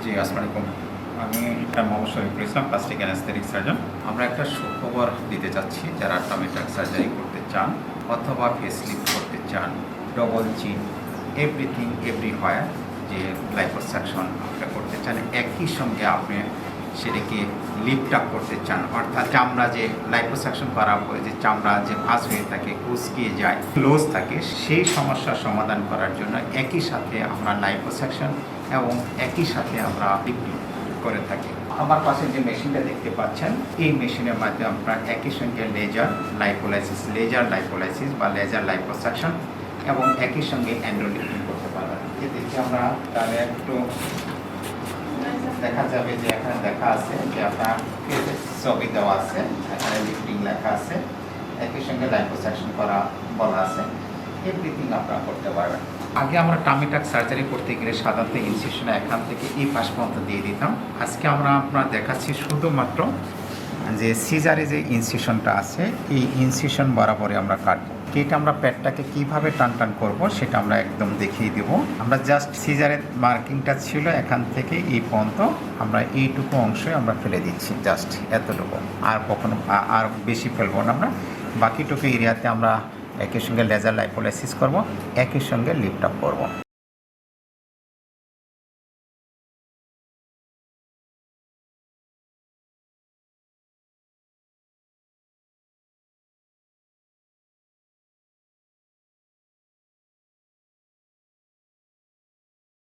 জি, আসসালামু আলাইকুম। আমি Mohammad Shariful Islam, plastic anaesthetic surgeon. আমরা একটা সুখবর দিতে চাচ্ছি যারা টামি টাক সার্জারি করতে চান অথবা ফেসলিফট করতে চান, ডবল চিন, এভরিথিং এভরিহোয়ার যে লাইপোসাকশন আপনি করতে চান, একই সঙ্গে আপনি সেটাকে লিফট আপ করতে চান, অর্থাৎ চামড়া যে লাইপোসাকশন করার পরে যে চামড়া যে ভাঁজ হয়ে থাকে, কুচকিয়ে যায়, ক্লোজ থাকে, সেই সমস্যার সমাধান করার জন্য একই সাথে আমরা লাইপোসাকশন এবং একই সাথে আমরা লিফটিং করে থাকি। আমার পাশে যে মেশিনটা দেখতে পাচ্ছেন, এই মেশিনের মাধ্যমে আমরা একই সঙ্গে লেজার লাইপোলাইসিস বা লেজার লাইপোসাকশন এবং একই সঙ্গে অ্যান্ড্রোলিফটিং করতে পারবেন। এদিকে আমরা তাহলে একটু দেখা যাবে যে এখানে দেখা আছে যে আপনার ছবি দেওয়া আছে, এখানে লিফটিং লেখা আছে, একই সঙ্গে লাইপোসাকশন করা বলা আছে, এভরিথিং আপনারা করতে পারবেন। আগে আমরা টামি টাক সার্জারি করতে গেলে সাধারণত ইনসিশন এখান থেকে এই পাশ পর্যন্ত দিয়ে দিতাম। আজকে আমরা আপনার দেখাচ্ছি শুধুমাত্র যে সিজারে যে ইনসিশনটা আছে, এই ইনসিশন বরাবরই আমরা কাটবো। এটা আমরা পেটটাকে কিভাবে টান করব সেটা আমরা একদম দেখিয়ে দেব। আমরা জাস্ট সিজারের মার্কিংটা ছিল এখান থেকে এই পর্যন্ত, আমরা এইটুকু অংশে আমরা ফেলে দিচ্ছি, জাস্ট এতটুকু, আর কখনো আর বেশি ফেলবো না। আমরা বাকিটুকু এরিয়াতে আমরা একই সঙ্গে লেজার লাইপোলাইসিস করব, একই সঙ্গে লিফট আপ করব।